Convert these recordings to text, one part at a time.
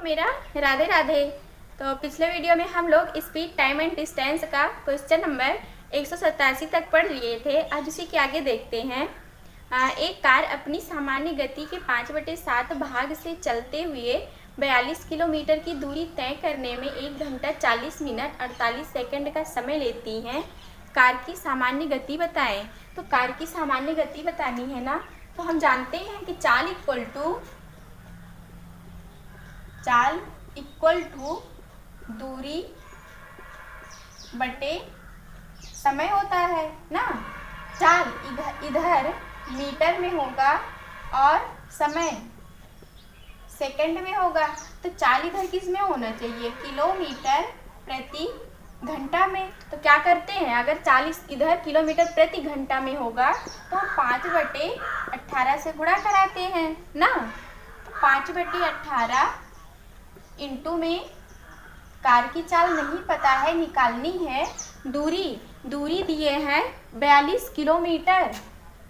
मेरा राधे राधे। तो पिछले वीडियो में हम लोग स्पीड टाइम एंड डिस्टेंस का क्वेश्चन नंबर 187 तक पढ़ लिए थे। आज उसी के आगे देखते हैं। एक कार अपनी सामान्य गति के 5/7 भाग से चलते हुए 42 किलोमीटर की दूरी तय करने में 1 घंटा 40 मिनट 48 सेकंड का समय लेती हैं। कार की सामान्य गति बताएं। तो कार की सामान्य गति बतानी है ना, तो हम जानते हैं कि चाल इक्वल टू दूरी बटे समय होता है ना। चाल इधर मीटर में होगा और समय सेकंड में होगा, तो चाल इधर किस में होना चाहिए, किलोमीटर प्रति घंटा में। तो क्या करते हैं, अगर 40 इधर किलोमीटर प्रति घंटा में होगा तो हम 5/18 से गुणा कराते हैं ना। 5/18 इंटू में कार की चाल नहीं पता है, निकालनी है। दूरी दिए हैं 42 किलोमीटर,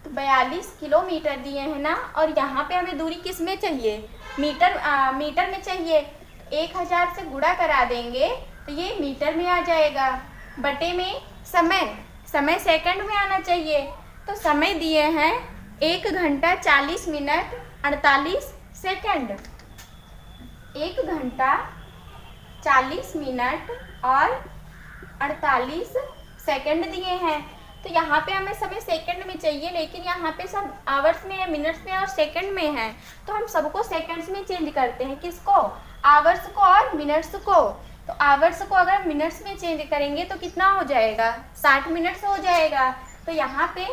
तो 42 किलोमीटर दिए हैं ना। और यहाँ पे हमें दूरी किस में चाहिए, मीटर में चाहिए। 1000 से गुणा करा देंगे तो ये मीटर में आ जाएगा। बटे में समय सेकंड में आना चाहिए। तो समय दिए हैं 1 घंटा 40 मिनट 48 सेकंड। 1 घंटा 40 मिनट और 48 सेकंड दिए हैं। तो यहाँ पे हमें समय सेकंड में चाहिए, लेकिन यहाँ पे सब आवर्स में है, मिनट्स में और सेकंड में है। तो हम सबको सेकंड्स में चेंज करते हैं। किसको, आवर्स को और मिनट्स को। तो आवर्स को अगर मिनट्स में चेंज करेंगे तो कितना हो जाएगा, 60 मिनट्स हो जाएगा। तो यहाँ पे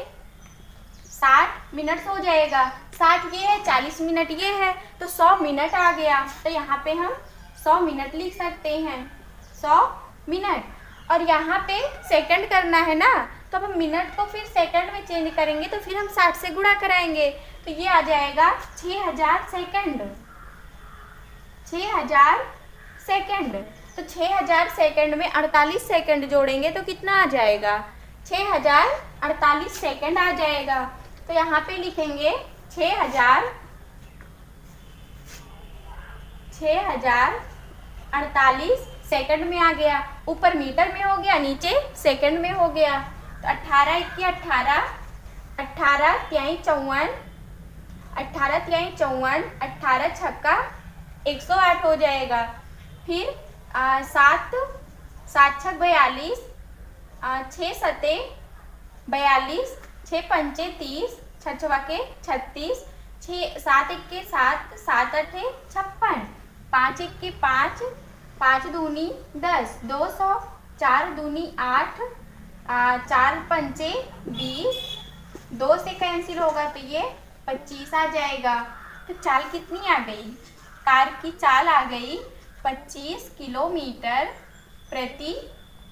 60 मिनट्स हो जाएगा। 60 ये है, 40 मिनट ये है, तो 100 मिनट आ गया। तो यहाँ पे हम 100 मिनट लिख सकते हैं, 100 मिनट। और यहाँ पे सेकंड करना है ना, तो अब हम मिनट को फिर सेकंड में चेंज करेंगे, तो फिर हम 60 से गुणा कराएंगे, तो ये आ जाएगा 6000 सेकंड। 6000 सेकंड। तो 6000 सेकंड में 48 सेकंड जोड़ेंगे तो कितना आ जाएगा, 6048 सेकंड आ जाएगा। तो यहाँ पे लिखेंगे 6048 सेकंड में आ गया। ऊपर मीटर में हो गया, नीचे सेकंड में हो गया। तो 18 × 18 18 × 54 18 × 54 18 छक्का 108 हो जाएगा। फिर 7 छक 42 6 सते 42 6 पंचे 30 6 छके 36 7 1 7 7 8 56 5 1 5 5 दूनी 10 200 4 दूनी 8 4 पंचे 20 2 से कैंसिल होगा तो ये 25 आ जाएगा। तो चाल कितनी आ गई, कार की चाल आ गई 25 किलोमीटर प्रति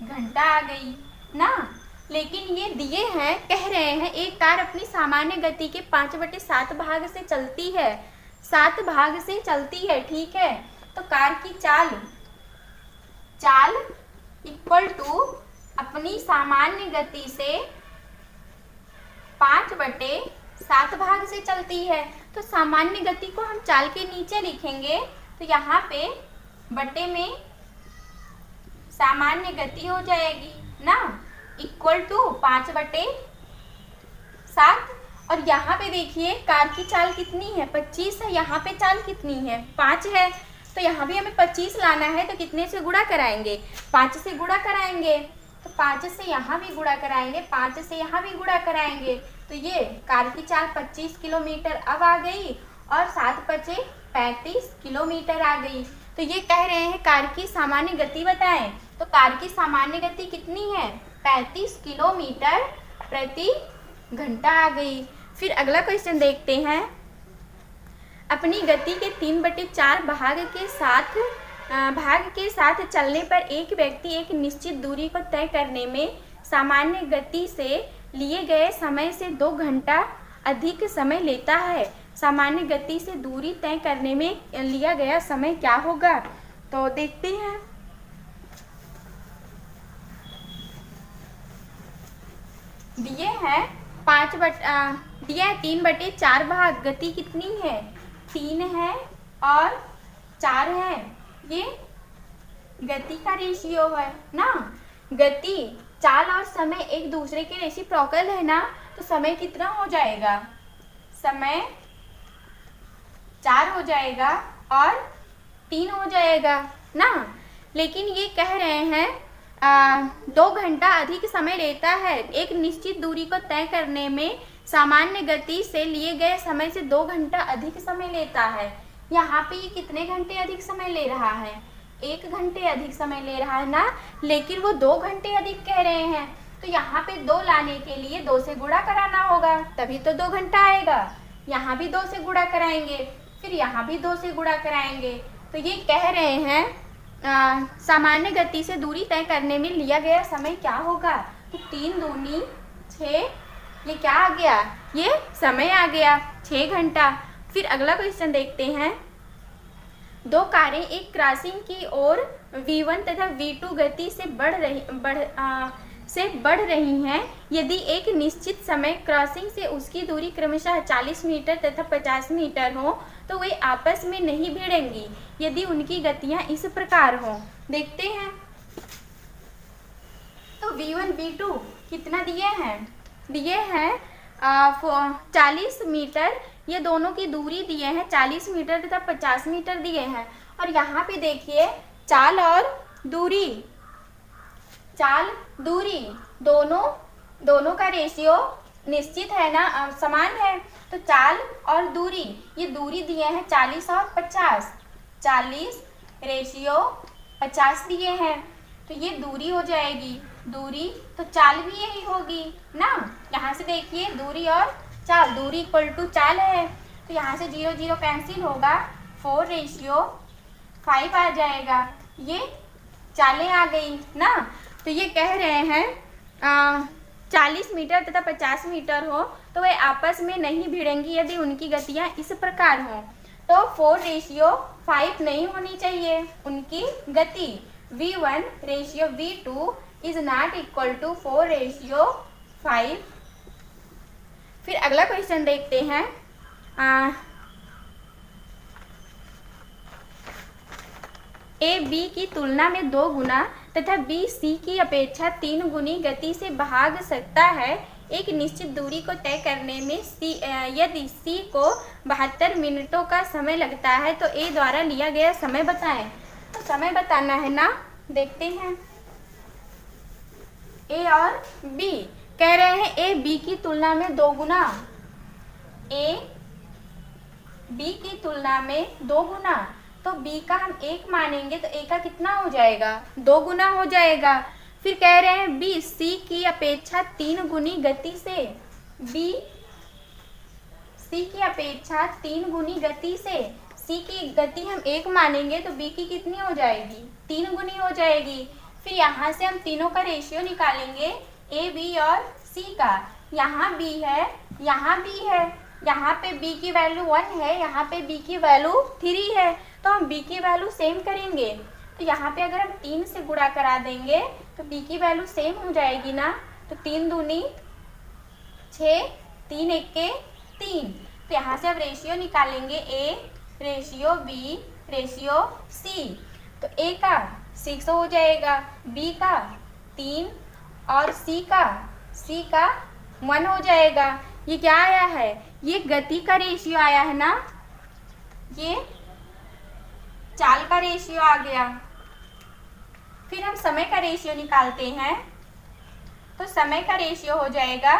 घंटा आ गई ना। लेकिन ये दिए हैं, कह रहे हैं एक कार अपनी सामान्य गति के 5/7 भाग से चलती है, 7 भाग से चलती है, ठीक है। तो कार की चाल इक्वल टू अपनी सामान्य गति से 5/7 भाग से चलती है। तो सामान्य गति को हम चाल के नीचे लिखेंगे, तो यहाँ पे बटे में सामान्य गति हो जाएगी ना, इक्वल टू 5/7। और यहाँ पे देखिए कार की चाल कितनी है, 25 है। यहाँ पे चाल कितनी है, 5 है। तो यहाँ भी हमें 25 लाना है, तो कितने से गुणा कराएंगे, 5 से गुणा कराएंगे। तो 5 से यहाँ भी गुणा कराएंगे, 5 से यहाँ भी गुणा कराएंगे। तो ये कार की चाल 25 किलोमीटर अब आ गई और 7 × 5 35 किलोमीटर आ गई। तो ये कह रहे हैं कार की सामान्य गति बताएं। तो कार की सामान्य गति कितनी है, 35 किलोमीटर प्रति घंटा आ गई। फिर अगला क्वेश्चन देखते हैं। अपनी गति के 3/4 भाग के साथ चलने पर एक व्यक्ति एक निश्चित दूरी को तय करने में सामान्य गति से लिए गए समय से 2 घंटा अधिक समय लेता है। सामान्य गति से दूरी तय करने में लिया गया समय क्या होगा, तो देखते हैं। दिए हैं 3/4 भाग। गति कितनी है, 3 है और 4 है। ये गति का रेशियो है ना। गति, चाल और समय एक दूसरे के रेसिप्रोकल है ना, तो समय कितना हो जाएगा, समय 4 हो जाएगा और 3 हो जाएगा ना। लेकिन ये कह रहे हैं 2 घंटा अधिक समय लेता है। एक निश्चित दूरी को तय करने में सामान्य गति से लिए गए समय से 2 घंटा अधिक समय लेता है। यहाँ पे ये कितने घंटे अधिक समय ले रहा है, 1 घंटे अधिक समय ले रहा है ना, लेकिन वो 2 घंटे अधिक कह रहे हैं। तो यहाँ पे 2 लाने के लिए 2 से गुणा कराना होगा, तभी तो 2 घंटा आएगा। यहाँ भी 2 से गुणा कराएंगे, फिर यहाँ भी 2 से गुणा कराएंगे। तो ये कह रहे हैं सामान्य गति से दूरी तय करने में लिया गया समय क्या होगा, तो 3 दूनी 6, ये क्या आ गया, ये समय आ गया 6 घंटा। फिर अगला क्वेश्चन देखते हैं। 2 कारें एक क्रॉसिंग की ओर V1 तथा V2 गति से बढ़ रही हैं। यदि एक निश्चित समय क्रॉसिंग से उसकी दूरी क्रमशः 40 मीटर तथा 50 मीटर हो तो वे आपस में नहीं भिड़ेंगी यदि उनकी गतियां इस प्रकार हों। देखते हैं। तो V1 V2 कितना दिए हैं 40 मीटर, ये दोनों की दूरी दिए हैं 40 मीटर तथा 50 मीटर दिए हैं। और यहाँ पे देखिए चाल और दूरी दोनों का रेशियो निश्चित है ना, समान है। तो चाल और दूरी, ये दूरी दिए हैं 40 और 50, 40 रेशियो 50 दिए हैं, तो ये दूरी हो जाएगी। दूरी तो चाल भी यही होगी ना। यहाँ से देखिए दूरी और चाल, दूरी इक्वल टू चाल है, तो यहाँ से 0 0 कैंसिल होगा, 4 रेशियो 5 आ जाएगा। ये चालें आ गई ना। तो ये कह रहे हैं 40 मीटर तथा 50 मीटर हो तो वे आपस में नहीं भिड़ेंगी यदि उनकी गतियाँ इस प्रकार हों। तो 4 रेशियो 5 नहीं होनी चाहिए उनकी गति। V1 ratio V2 is not equal to 4 ratio 5। फिर अगला क्वेश्चन देखते हैं। A B की तुलना में 2 गुना तथा B C की अपेक्षा 3 गुनी गति से भाग सकता है। एक निश्चित दूरी को तय करने में यदि C को 72 मिनटों का समय लगता है तो A द्वारा लिया गया समय बताएं। तो समय बताना है ना, देखते हैं। A और B कह रहे हैं A B की तुलना में 2 गुना, A B की तुलना में 2 गुना, तो B का हम 1 मानेंगे तो A का कितना हो जाएगा, 2 गुना हो जाएगा। फिर कह रहे हैं B C की अपेक्षा 3 गुनी गति से, B C की अपेक्षा 3 गुनी गति से, C की गति हम 1 मानेंगे तो B की कितनी हो जाएगी, 3 गुनी हो जाएगी। फिर यहाँ से हम तीनों का रेशियो निकालेंगे, A B और C का। यहाँ B है, यहाँ B है, यहाँ पे B की वैल्यू 1 है, यहाँ पे B की वैल्यू 3 है, तो हम B की वैल्यू सेम करेंगे। तो यहाँ पे अगर हम 3 से गुणा करा देंगे तो B की वैल्यू सेम हो जाएगी ना। तो 3 दूनी 6, 3 1 3। तो यहाँ से अब रेशियो निकालेंगे, A ratio B ratio C। तो A का 6 हो जाएगा, B का 3 और C का 1 हो जाएगा। ये क्या आया है, ये गति का रेशियो आया है ना, ये चाल का रेशियो आ गया। फिर हम समय का रेशियो निकालते हैं। तो समय का रेशियो हो जाएगा,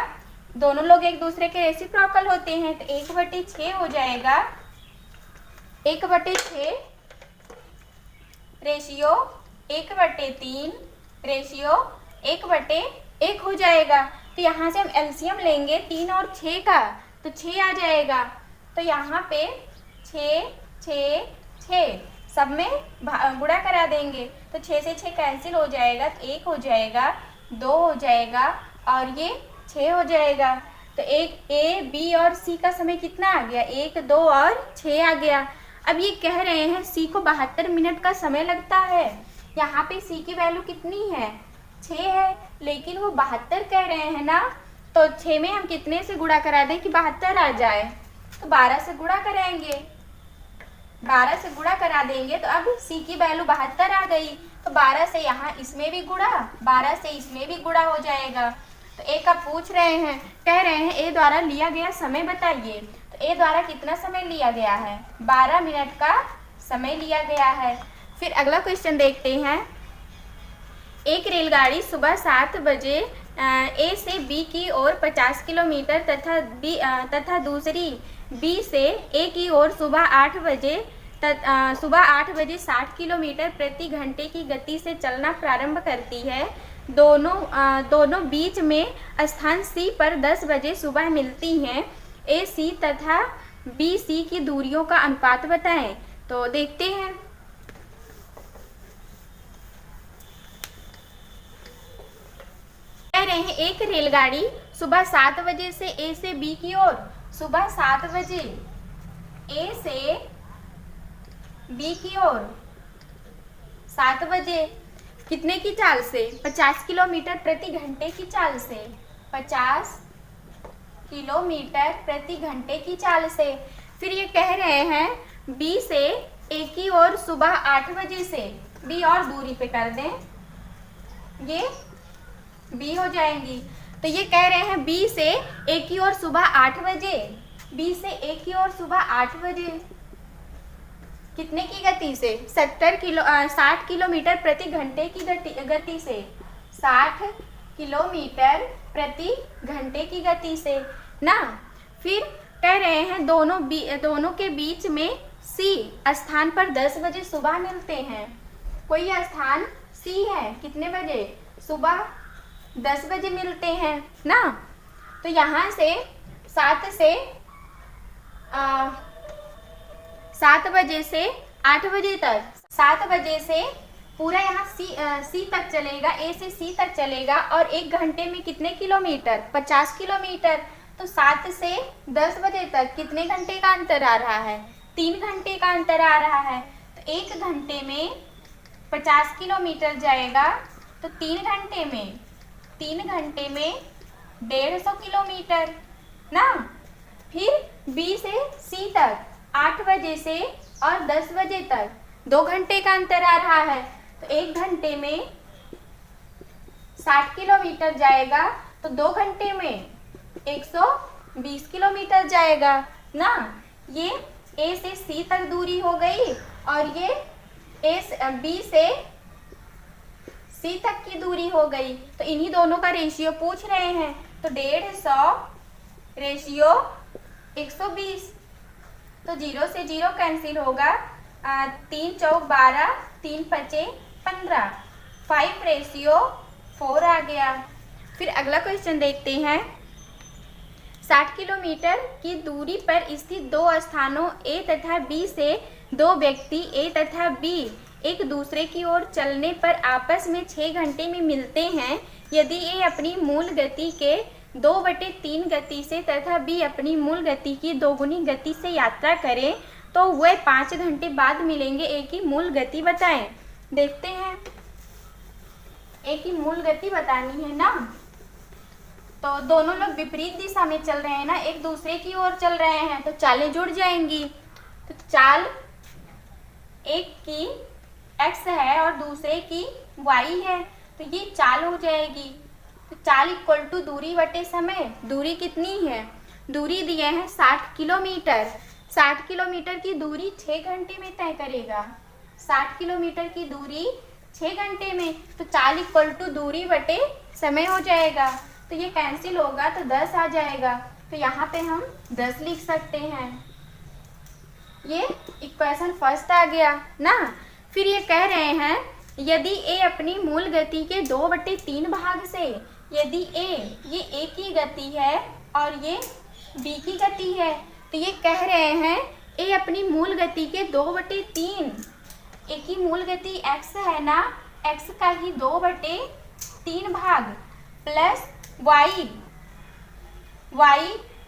दोनों लोग एक दूसरे के रेसिप्रोकल होते हैं, तो 1/6 हो जाएगा, 1/6 रेशियो 1/3 रेशियो 1/1 हो जाएगा। तो यहाँ से हम एलसीएम लेंगे 3 और 6 का, तो 6 आ जाएगा। तो यहाँ पे 6 6 6 सब में गुणा करा देंगे, तो 6 से 6 कैंसिल हो जाएगा, तो 1 हो जाएगा, 2 हो जाएगा और ये 6 हो जाएगा। तो एक A B और C का समय कितना आ गया, 1 2 और 6 आ गया। अब ये कह रहे हैं C को 72 मिनट का समय लगता है। यहाँ पे C की वैल्यू कितनी है, 6 है, लेकिन वो 72 कह रहे हैं ना। तो 6 में हम कितने से गुणा करा दें कि 72 आ जाए, तो 12 से गुणा कराएंगे। 12 से गुणा करा देंगे तो अब c की वैल्यू 72 आ गई। तो 12 से यहाँ इसमें भी गुणा, 12 से इसमें भी गुणा हो जाएगा। तो ए का पूछ रहे हैं, कह रहे हैं ए द्वारा लिया गया समय बताइए। तो ए द्वारा कितना समय लिया गया है? 12 मिनट का समय लिया गया है। फिर अगला क्वेश्चन देखते हैं। एक रेलगाड़ी सुबह 7 बजे ए से बी की ओर 50 किलोमीटर तथा दूसरी बी से ए की ओर सुबह 8 बजे 60 किलोमीटर प्रति घंटे की गति से चलना प्रारंभ करती है। दोनों बीच में स्थान सी पर 10 बजे सुबह मिलती हैं। ए सी तथा बी सी की दूरियों का अनुपात बताएं। तो देखते हैं। कह रहे हैं एक रेलगाड़ी सुबह 7 बजे से ए से बी की ओर, सुबह 7 बजे ए से बी की ओर 7 बजे कितने की चाल से? 50 किलोमीटर प्रति घंटे की चाल से, 50 किलोमीटर प्रति घंटे की चाल से। फिर ये कह रहे हैं बी से ए की ओर सुबह 8 बजे से, बी और दूरी पे कर दें, ये बी हो जाएंगी। तो ये कह रहे हैं बी से ए की ओर सुबह 8 बजे, बी से ए की ओर सुबह 8 बजे कितने की गति से? 60 किलोमीटर प्रति घंटे की गति से, 60 किलोमीटर प्रति घंटे की गति से ना। फिर कह रहे हैं दोनों के बीच में सी स्थान पर 10 बजे सुबह मिलते हैं। कोई स्थान सी है, कितने बजे? सुबह 10 बजे मिलते हैं ना। तो यहाँ से 7 बजे से 8 बजे तक, 7 बजे से पूरा यहाँ सी तक चलेगा, ए से सी तक चलेगा और 1 घंटे में कितने किलोमीटर? 50 किलोमीटर। तो 7 से 10 बजे तक कितने घंटे का अंतर आ रहा है? 3 घंटे का अंतर आ रहा है। तो 1 घंटे में 50 किलोमीटर जाएगा, तो 3 घंटे में 150 किलोमीटर ना। फिर बी से सी तक 8 बजे से और 10 बजे तक 2 घंटे का अंतर आ रहा है। तो 1 घंटे में 60 किलोमीटर जाएगा, तो 2 घंटे में 120 किलोमीटर जाएगा ना। ये ए से सी तक दूरी हो गई और ये बी से सी तक की दूरी हो गई। तो इन्हीं दोनों का रेशियो पूछ रहे हैं। तो 150 रेशियो 120, तो 0 से 0 कैंसिल होगा, 3 चौक 12, 3 पचे 15, 5 रेशियो 4 आ गया। फिर अगला क्वेश्चन देखते हैं। 60 किलोमीटर की दूरी पर स्थित 2 स्थानों ए तथा बी से 2 व्यक्ति ए तथा बी एक दूसरे की ओर चलने पर आपस में 6 घंटे में मिलते हैं। यदि ए अपनी मूल गति के 2/3 गति से तथा बी अपनी मूल गति की 2 गुनी गति से यात्रा करें तो वह 5 घंटे बाद मिलेंगे। ए की मूल गति बताएं। देखते हैं, ए की मूल गति बतानी है ना। तो दोनों लोग विपरीत दिशा में चल रहे हैं ना, एक दूसरे की ओर चल रहे हैं, तो चालें जुड़ जाएंगी। तो चाल एक की x है और दूसरे की y है, तो ये चाल हो जाएगी। तो चाल इक्वल टू दूरी बटे समय। दूरी कितनी है? दूरी दिए हैं 60 किलोमीटर। 60 किलोमीटर की दूरी 6 घंटे में तय करेगा। 60 किलोमीटर की दूरी 6 घंटे में, तो चाल इक्वल टू दूरी बटे समय हो जाएगा। तो ये कैंसिल होगा तो 10 आ जाएगा। तो यहाँ पे हम 10 लिख सकते हैं। ये इक्वेशन फर्स्ट आ गया ना। फिर ये कह रहे हैं यदि ए अपनी मूल गति के 2/3 भाग से, यदि ये ए की गति है और ये बी की गति है, तो ये कह रहे हैं ए अपनी मूल गति के 2/3, ए की मूल गति x है ना, x का ही 2/3 भाग प्लस y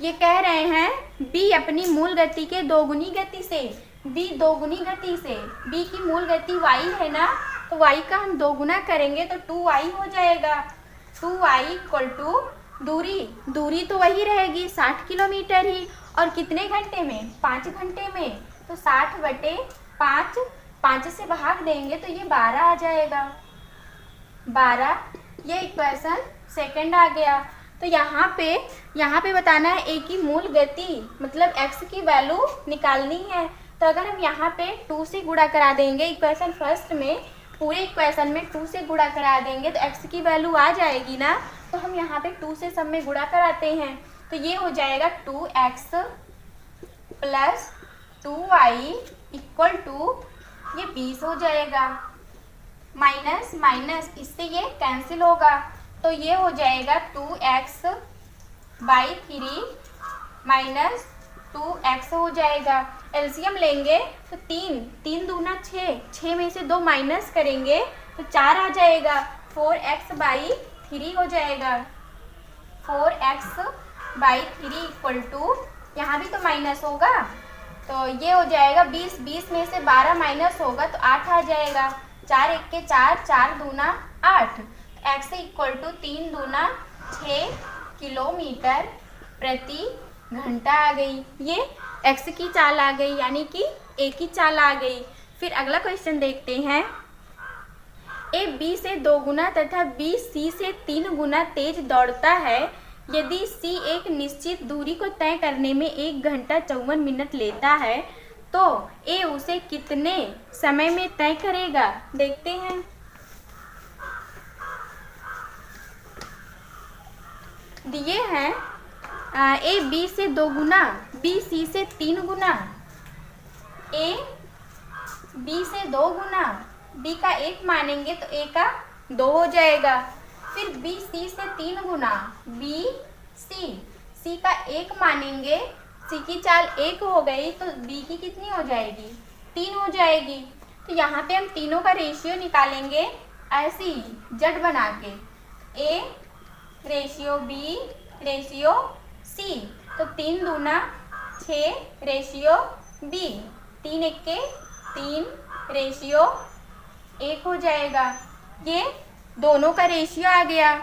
ये कह रहे हैं b अपनी मूल गति के 2 गुनी गति से, b 2 गुनी गति से, b की मूल गति y है ना, तो y का हम 2 गुना करेंगे तो 2y हो जाएगा। 2y इक्वल टू दूरी तो वही रहेगी 60 किलोमीटर ही, और कितने घंटे में? 5 घंटे में। तो 60/5, 5 से भाग देंगे तो ये 12 आ जाएगा, 12। ये इक्वेशन सेकंड आ गया। तो यहाँ पे बताना है ए की मूल गति, मतलब x की वैल्यू निकालनी है। तो अगर हम यहाँ पे 2 से गुणा करा देंगे, इक्वेशन फर्स्ट में पूरे इक्वेशन में 2 से गुणा करा देंगे तो x की वैल्यू आ जाएगी ना। तो हम यहाँ पे 2 से सब में गुणा कराते हैं, तो ये हो जाएगा 2x + 2y = ये 20 हो जाएगा। माइनस माइनस इससे ये कैंसिल होगा, तो ये हो जाएगा 2x/3 माइनस 2x हो जाएगा। एलसीएम लेंगे तो 3 दूना 6, 6 में से 2 माइनस करेंगे तो 4 आ जाएगा। 4x/3 हो जाएगा, 4x/3 = यहाँ भी तो माइनस होगा, तो ये हो जाएगा 20, 20 में से 12 माइनस होगा तो 8 आ जाएगा। 4 × 1 = 4, 4 दूना 8, x = 3 दूना 6 किलोमीटर प्रति घंटा आ गई। ये x की चाल आ गई, यानी कि a की चाल आ गई। फिर अगला क्वेश्चन देखते हैं। a b से 2 गुना तथा b c से 3 गुना तेज दौड़ता है। यदि c एक निश्चित दूरी को तय करने में 1 घंटा 54 मिनट लेता है तो a उसे कितने समय में तय करेगा? देखते हैं। दिए हैं a b से 2 गुना, b c से 3 गुना, a b से 2 गुना, b का 1 मानेंगे तो a का 2 हो जाएगा। फिर b c से 3 गुना, b c का 1 मानेंगे, c की चाल 1 हो गई तो b की कितनी हो जाएगी? 3 हो जाएगी। तो यहाँ पे हम तीनों का रेशियो निकालेंगे ऐसे ही जट बना के, a ratio b ratio c, तो 3 दूना 6 रेशियो b, 3 × 1 = 3 रेशियो 1 हो जाएगा। ये दोनों का रेशियो आ गया।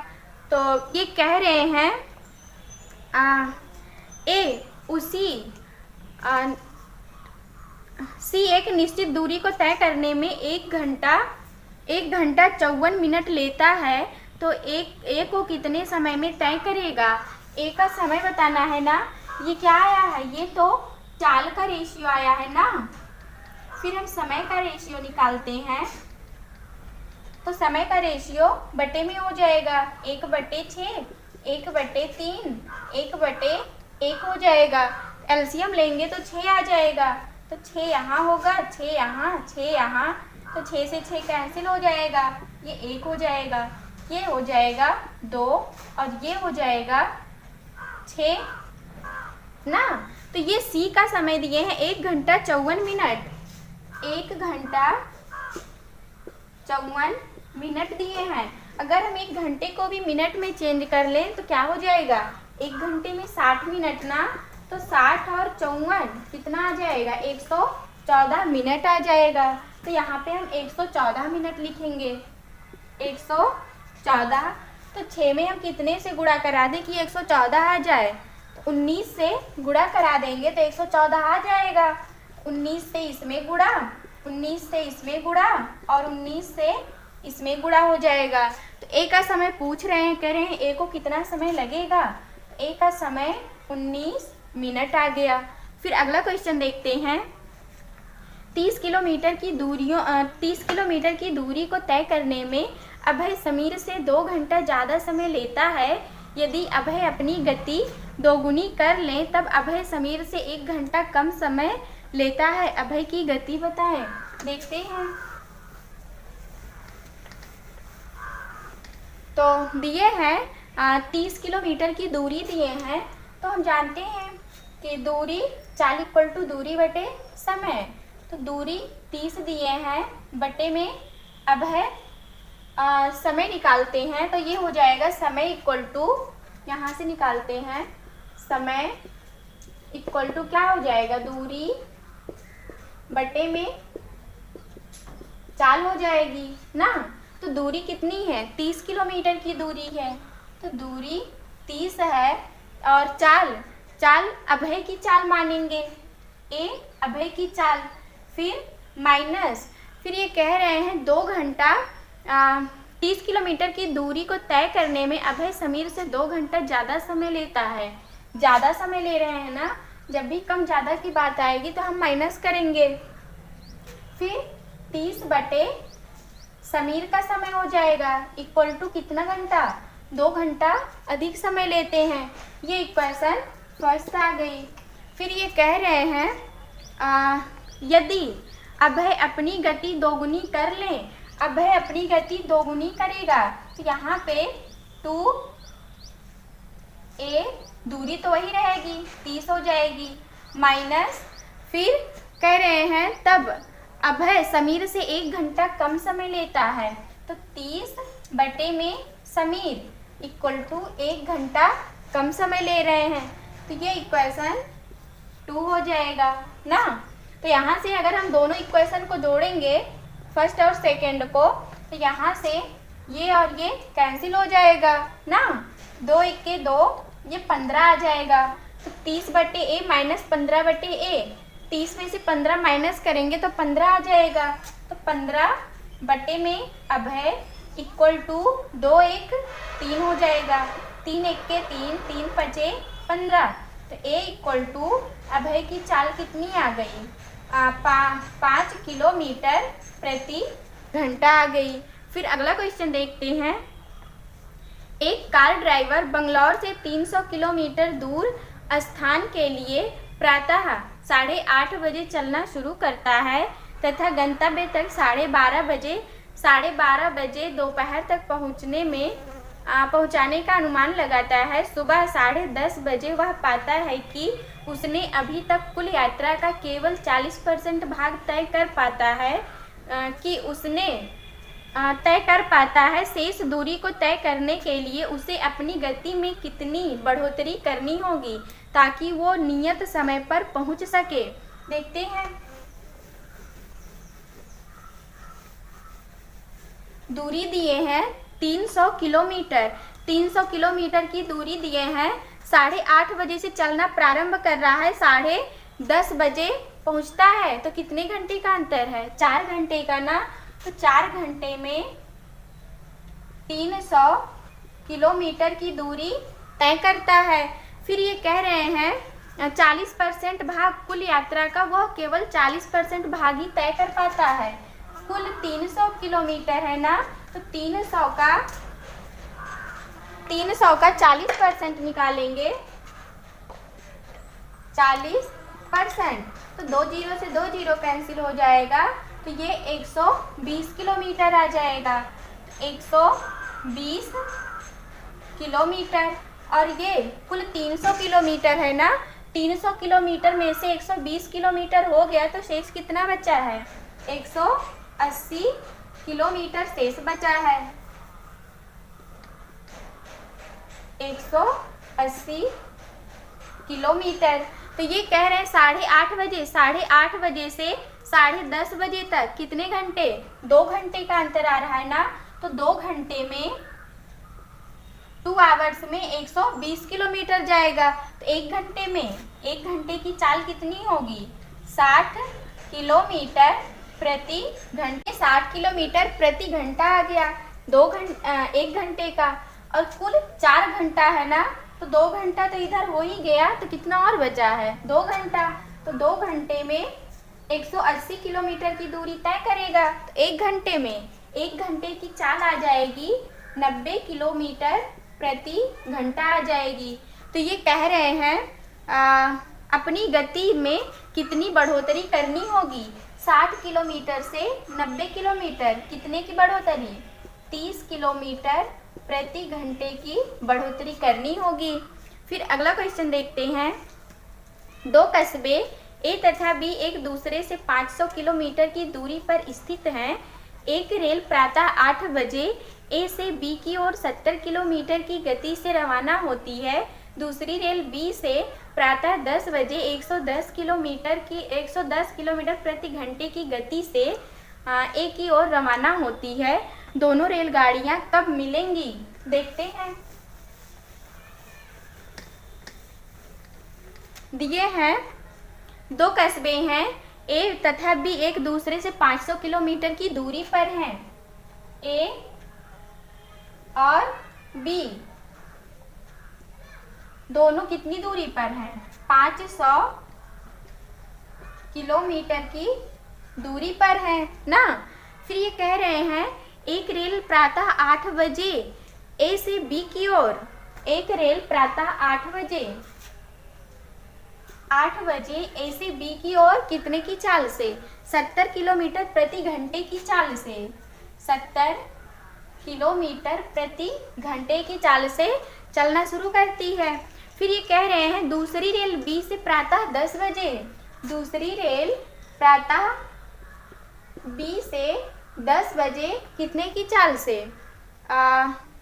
तो ये कह रहे हैं सी एक निश्चित दूरी को तय करने में 1 घंटा 54 मिनट लेता है तो ए को कितने समय में तय करेगा? ए का समय बताना है ना। ये क्या आया है? ये तो चाल का रेशियो आया है ना। फिर हम समय का रेशियो निकालते हैं, तो समय का रेशियो बटे में हो जाएगा, 1/6, 1/3, 1/1 हो जाएगा। एलसीएम लेंगे तो 6 आ जाएगा, तो 6 यहाँ होगा, 6 यहाँ, 6 यहाँ, तो 6 से 6 कैंसिल हो जाएगा, ये 1 हो जाएगा, ये हो जाएगा 2 और ये हो जाएगा 6 ना। तो ये सी का समय दिए हैं 1 घंटा 54 मिनट, 1 घंटा 54 मिनट दिए हैं। अगर हम 1 घंटे को भी मिनट में चेंज कर लें तो क्या हो जाएगा? 1 घंटे में 60 मिनट ना, तो 60 और 54 कितना आ जाएगा? 114 मिनट आ जाएगा। तो यहाँ पे हम 114 मिनट लिखेंगे, 114। तो 6 में हम कितने से गुणा करा दें कि 114 आ जाए? 19 से गुणा करा देंगे तो 114 आ जाएगा। 19 से इसमें गुणा, 19 से इसमें गुणा और 19 से इसमें गुणा हो जाएगा। तो ए का समय पूछ रहे हैं, कह रहे हैं ए को कितना समय लगेगा? ए का समय 19 मिनट आ गया। फिर अगला क्वेश्चन देखते हैं। 30 किलोमीटर की दूरी को तय करने में अभय समीर से 2 घंटा ज़्यादा समय लेता है। यदि अभय अपनी गति दोगुनी कर लें तब अभय समीर से 1 घंटा कम समय लेता है। अभय की गति बताएं। देखते हैं। तो दिए हैं 30 किलोमीटर की दूरी दिए हैं, तो हम जानते हैं कि दूरी चाल = दूरी बटे समय। तो दूरी 30 दिए हैं, बटे में अभय समय निकालते हैं, तो ये हो जाएगा समय = यहाँ से निकालते हैं, समय = क्या हो जाएगा? दूरी बटे में चाल हो जाएगी ना। तो दूरी कितनी है? 30 किलोमीटर की दूरी है, तो दूरी 30 है और चाल अभय की चाल मानेंगे, ए अभय की चाल, फिर माइनस, फिर ये कह रहे हैं 2 घंटा 30 किलोमीटर की दूरी को तय करने में अभय समीर से 2 घंटा ज़्यादा समय लेता है। ज़्यादा समय ले रहे हैं ना, जब भी कम ज़्यादा की बात आएगी तो हम माइनस करेंगे। फिर 30 बटे समीर का समय हो जाएगा इक्वल टू कितना घंटा, 2 घंटा अधिक समय लेते हैं। ये इक्वेशन फर्स्ट आ गई। फिर ये कह रहे हैं यदि अभय अपनी गति दोगुनी कर ले, अभय अपनी गति दोगुनी करेगा तो यहाँ पे 2a दूरी तो वही रहेगी 30 हो जाएगी, माइनस, फिर कह रहे हैं तब अभय समीर से 1 घंटा कम समय लेता है, तो 30 बटे में समीर इक्वल टू 1 घंटा कम समय ले रहे हैं, तो ये इक्वेशन 2 हो जाएगा ना। तो यहाँ से अगर हम दोनों इक्वेशन को जोड़ेंगे फर्स्ट और सेकंड को, तो यहाँ से ये और ये कैंसिल हो जाएगा ना, 2 1 2, ये 15 आ जाएगा। तो 30 बटे ए माइनस 15 बटे ए, 30 में से 15 माइनस करेंगे तो 15 आ जाएगा, तो 15 बटे में अभय इक्वल टू 2 1 3 हो जाएगा, 3 1 3, 3 5 15, तो ए इक्वल टू अभय की चाल कितनी आ गई, 5 किलोमीटर प्रति घंटा आ गई। फिर अगला क्वेश्चन देखते हैं। एक कार ड्राइवर बंगलौर से 300 किलोमीटर दूर स्थान के लिए प्रातः 8:30 बजे चलना शुरू करता है तथा गंतव्य तक 12:30 बजे दोपहर तक पहुंचाने का अनुमान लगाता है। सुबह 10:30 बजे वह पाता है कि उसने अभी तक कुल यात्रा का केवल 40% भाग तय कर पाता है। शेष दूरी को तय करने के लिए उसे अपनी गति में कितनी बढ़ोतरी करनी होगी ताकि वो नियत समय पर पहुंच सके। देखते हैं। दूरी दिए हैं 300 किलोमीटर। 300 किलोमीटर की दूरी दिए हैं। 8:30 बजे से चलना प्रारंभ कर रहा है, 10:30 बजे पहुंचता है, तो कितने घंटे का अंतर है, 4 घंटे का ना। तो 4 घंटे में 300 किलोमीटर की दूरी तय करता है। फिर ये कह रहे हैं 40% भाग कुल यात्रा का वह केवल 40% भाग ही तय कर पाता है। कुल 300 किलोमीटर है ना, तो 300 का 40% निकालेंगे, 40%, तो 2 जीरो से 2 जीरो कैंसिल हो जाएगा, तो ये 120 किलोमीटर आ जाएगा, 120 किलोमीटर। और ये कुल 300 किलोमीटर है ना, 300 किलोमीटर में से 120 किलोमीटर हो गया, तो शेष कितना बचा है, 180 किलोमीटर शेष बचा है, 180 किलोमीटर। तो ये कह रहे हैं 8:30 बजे से 10:30 बजे तक कितने घंटे, 2 घंटे का अंतर आ रहा है ना, तो 2 घंटे में 2 आवर्स में 120 किलोमीटर जाएगा। तो 1 घंटे की चाल कितनी होगी, 60 किलोमीटर प्रति घंटे, 60 किलोमीटर प्रति घंटा आ गया 1 घंटे का। और कुल 4 घंटा है ना, तो 2 घंटा तो इधर हो ही गया, तो कितना और बचा है, 2 घंटा। तो 2 घंटे में 180 किलोमीटर की दूरी तय करेगा, तो 1 घंटे में 1 घंटे की चाल आ जाएगी 90 किलोमीटर प्रति घंटा आ जाएगी। तो ये कह रहे हैं अपनी गति में कितनी बढ़ोतरी करनी होगी, 60 किलोमीटर से 90 किलोमीटर, कितने की बढ़ोतरी, 30 किलोमीटर प्रति घंटे की बढ़ोतरी करनी होगी। फिर अगला क्वेश्चन देखते हैं। 2 कस्बे ए तथा बी एक दूसरे से 500 किलोमीटर की दूरी पर स्थित हैं। एक रेल प्रातः 8 बजे ए से बी की ओर 70 किलोमीटर की गति से रवाना होती है। दूसरी रेल बी से प्रातः 10 बजे 110 किलोमीटर प्रति घंटे की गति से ए की ओर रवाना होती है। दोनों रेलगाड़ियां कब मिलेंगी, देखते हैं। दिए हैं दो कस्बे हैं ए तथा बी एक दूसरे से 500 किलोमीटर की दूरी पर हैं। ए और बी दोनों कितनी दूरी पर हैं? 500 किलोमीटर की दूरी पर है ना। फिर ये कह रहे हैं एक रेल प्रातः 8 बजे ए से बी की ओर, एक रेल प्रातः 8 बजे ए से बी की ओर कितने की चाल से? 70 किलोमीटर प्रति घंटे की चाल से, 70 किलोमीटर प्रति घंटे की चाल से चलना शुरू करती है। फिर ये कह रहे हैं दूसरी रेल बी से प्रातः 10 बजे, दूसरी रेल प्रातः बी से 10 बजे कितने की चाल से?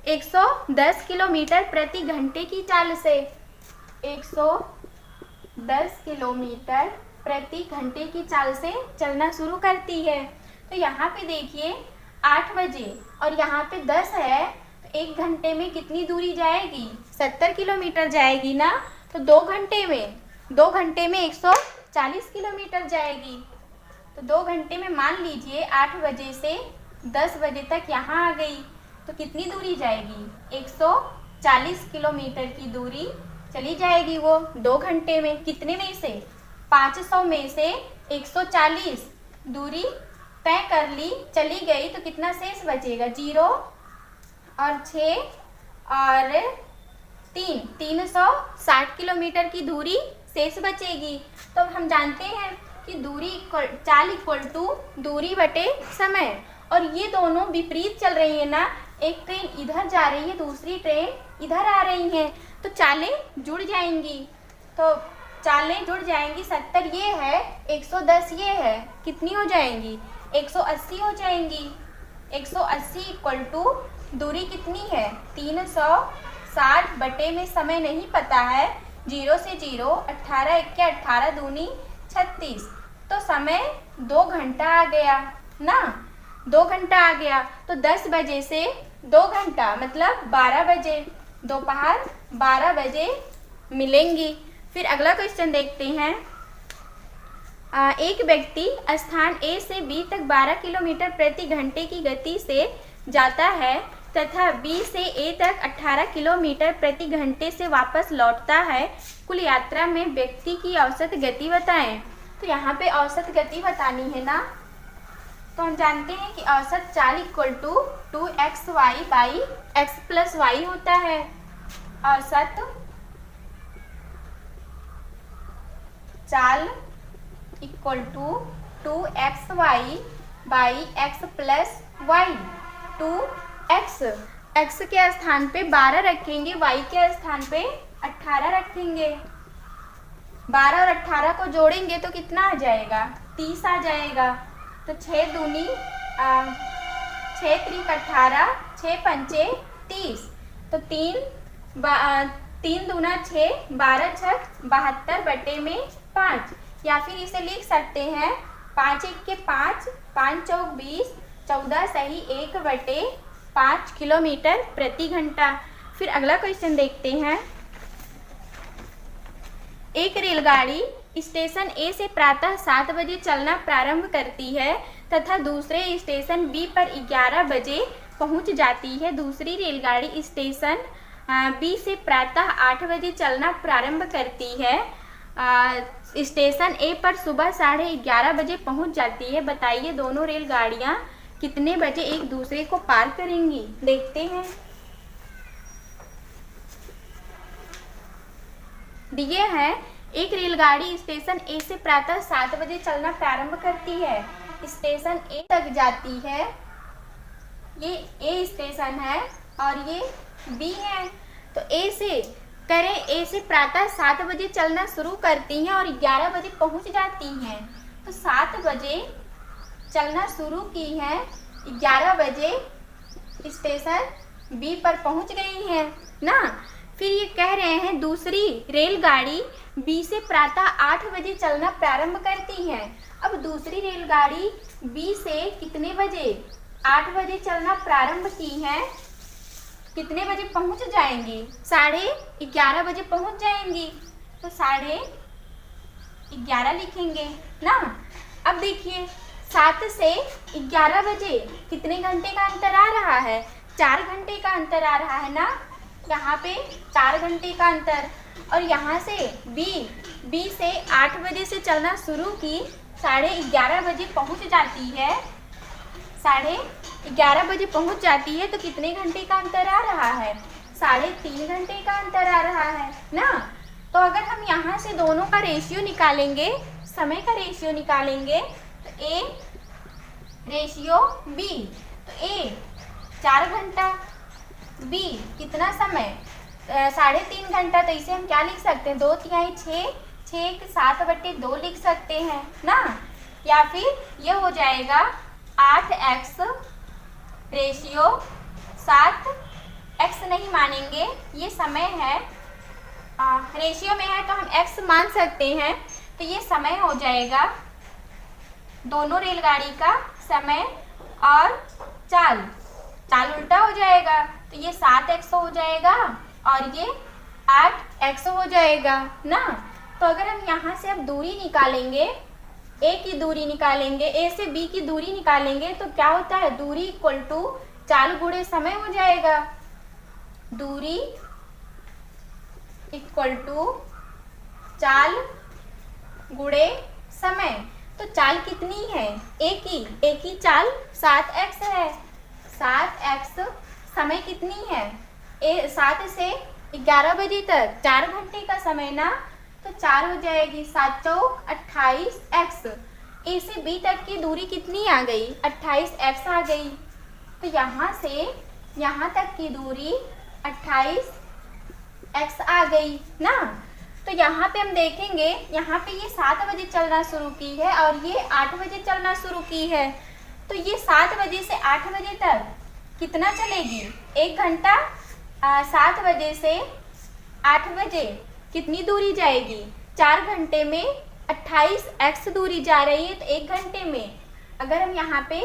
110 किलोमीटर प्रति घंटे की चाल से, 110 किलोमीटर प्रति घंटे की चाल से चलना शुरू करती है। तो यहाँ पे देखिए 8 बजे और यहाँ पे 10 है, तो 1 घंटे में कितनी दूरी जाएगी? 70 किलोमीटर जाएगी ना। तो 2 घंटे में 140 किलोमीटर जाएगी। तो 2 घंटे में मान लीजिए 8 बजे से 10 बजे तक यहाँ आ गई, तो कितनी दूरी जाएगी? 140 किलोमीटर की दूरी चली जाएगी वो 2 घंटे में। कितने में से? 500 में से 140 दूरी तय कर ली, चली गई, तो कितना शेष बचेगा? 0 और 6 और 3, 360 किलोमीटर की दूरी शेष बचेगी। तो हम जानते हैं कि चाल इक्वल टू दूरी बटे समय, और ये दोनों विपरीत चल रही है ना। एक ट्रेन इधर जा रही है, दूसरी ट्रेन इधर आ रही है, तो चालें जुड़ जाएंगी। तो चालें जुड़ जाएंगी। 70 ये है, 110 ये है, कितनी हो जाएंगी? 180 हो जाएंगी। 180 इक्वल टू दूरी कितनी है? 360 बटे में समय नहीं पता है, 0 से 0, 18 1 18 दूनी 36, तो समय 2 घंटा आ गया ना। 2 घंटा आ गया। तो 10 बजे से 2 घंटा मतलब 12 बजे, दोपहर 12 बजे मिलेंगी। फिर अगला क्वेश्चन देखते हैं। एक व्यक्ति स्थान ए से बी तक 12 किलोमीटर प्रति घंटे की गति से जाता है तथा बी से ए तक 18 किलोमीटर प्रति घंटे से वापस लौटता है। कुल यात्रा में व्यक्ति की औसत गति बताएं। तो यहाँ पे औसत गति बतानी है ना। तो हम जानते हैं कि औसत चाल equal to 2xy by x plus Y होता है। औसत चाल equal to 2xy by x plus Y. 2x, x के स्थान पे 12 रखेंगे, y के स्थान पे 18 रखेंगे। 12 और 18 को जोड़ेंगे तो कितना आ जाएगा? 30 आ जाएगा। तो 6 दूनी 6 त्रिक 18, 6 पंचे 30, तो 3 दूना 6, 12 छक 72 बटे में 5, या फिर इसे लिख सकते हैं 5 1 के 5, 5 चौक 20, 14 सही 1 बटे 5 किलोमीटर प्रति घंटा। फिर अगला क्वेश्चन देखते हैं। एक रेलगाड़ी स्टेशन ए से प्रातः 7 बजे चलना प्रारंभ करती है तथा दूसरे स्टेशन बी पर 11 बजे पहुंच जाती है। दूसरी रेलगाड़ी स्टेशन बी से प्रातः 8 बजे चलना प्रारंभ करती है, स्टेशन ए पर सुबह 11:30 बजे पहुंच जाती है। बताइए दोनों रेलगाड़ियां कितने बजे एक दूसरे को पार करेंगी? देखते हैं। दिए है एक रेलगाड़ी स्टेशन ए से प्रातः 7 बजे चलना प्रारंभ करती है, स्टेशन ए तक जाती है। ये ए स्टेशन है और ये बी है। तो ए से प्रातः 7 बजे चलना शुरू करती हैं और 11 बजे पहुंच जाती हैं। तो 7 बजे चलना शुरू की हैं, 11 बजे स्टेशन बी पर पहुंच गई हैं ना। फिर ये कह रहे हैं दूसरी रेलगाड़ी बी से प्रातः 8 बजे चलना प्रारंभ करती है। अब दूसरी रेलगाड़ी बी से कितने बजे? 8 बजे चलना प्रारंभ की है, कितने बजे पहुंच जाएंगी? 11:30 बजे पहुंच जाएंगी। तो 11 लिखेंगे ना। अब देखिए 7 से 11 बजे कितने घंटे का अंतर आ रहा है? 4 घंटे का अंतर आ रहा है ना। यहाँ पे 4 घंटे का अंतर। और यहाँ से बी से 8 बजे से चलना शुरू की, 11:30 बजे पहुँच जाती है, 11:30 बजे पहुँच जाती है, तो कितने घंटे का अंतर आ रहा है? 3.5 घंटे का अंतर आ रहा है ना। तो अगर हम यहाँ से दोनों का रेशियो निकालेंगे, समय का रेशियो निकालेंगे, तो ए रेशियो बी, तो ए 4 घंटा, बी कितना समय? 3.5 घंटा। तो इसे हम क्या लिख सकते हैं? 2 तिहाई 6, 6 7/2 लिख सकते हैं ना। या फिर ये हो जाएगा 8x रेशियो 7, x नहीं मानेंगे, ये समय है, रेशियो में है तो हम x मान सकते हैं। तो ये समय हो जाएगा दोनों रेलगाड़ी का समय, और चाल उल्टा हो जाएगा, तो ये 7x हो जाएगा और ये 8x हो जाएगा ना। तो अगर हम यहाँ से अब दूरी निकालेंगे, ए की दूरी निकालेंगे, ए से बी की दूरी निकालेंगे, तो क्या होता है? दूरी इक्वल टू चाल गुणे समय हो जाएगा। दूरी इक्वल टू चाल गुणे समय। तो चाल कितनी है? ए की चाल 7x है। 7x समय कितनी है? 7 से 11 बजे तक 4 घंटे का समय ना, तो 4 हो जाएगी, 7 चौक 28x। ए से बी तक की दूरी कितनी आ गई? 28x आ गई। तो यहाँ से यहाँ तक की दूरी 28x आ गई ना। तो यहाँ पे हम देखेंगे, यहाँ पे ये 7 बजे चलना शुरू की है और ये 8 बजे चलना शुरू की है। तो ये 7 बजे से 8 बजे तक कितना चलेगी? 1 घंटा। 7 बजे से 8 बजे कितनी दूरी जाएगी? 4 घंटे में 28x दूरी जा रही है। तो 1 घंटे में अगर हम यहाँ पे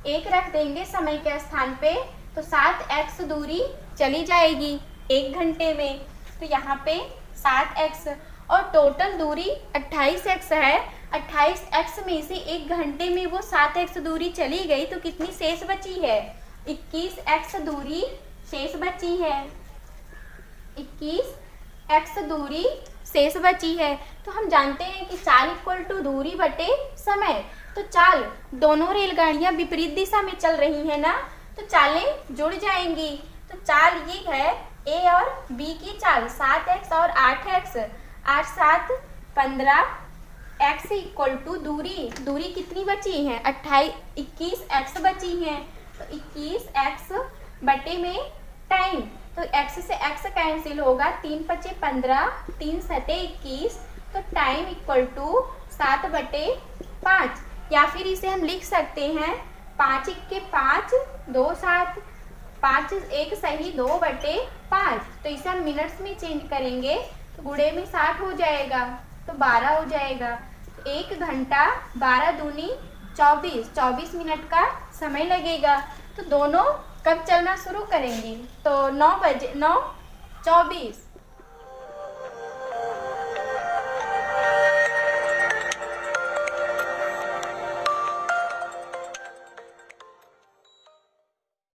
1 रख देंगे समय के स्थान पे, तो 7x दूरी चली जाएगी 1 घंटे में। तो यहाँ पे 7x और टोटल दूरी 28x है। 28x में से 1 घंटे में वो 7x दूरी चली गई, तो कितनी शेष बची है? 21x दूरी शेष बची है। 21x दूरी शेष बची है। तो हम जानते हैं कि चाल इक्वल टू दूरी बटे समय। तो चाल, दोनों रेलगाड़ियां विपरीत दिशा में चल रही हैं ना, तो चालें जुड़ जाएंगी। तो चाल ये है ए और बी की चाल, 7x और 8x, 8 7 15, x इक्वल टू दूरी कितनी बची है? 21x बची है। तो 21x बटे में टाइम, तो x से x कैंसिल होगा, 3 5 15, 3 7 21, तो टाइम इक्वल टू 7/5। या फिर इसे हम लिख सकते हैं 5 1 5, 2 7, 5 1 सही 2/5। तो इसे हम मिनट्स में चेंज करेंगे, तो गुणे में 60 हो जाएगा, तो 12 हो जाएगा। 1 घंटा 12 दूनी 24 मिनट का समय लगेगा। तो दोनों कब चलना शुरू करेंगी? तो 9 बजे 9:24।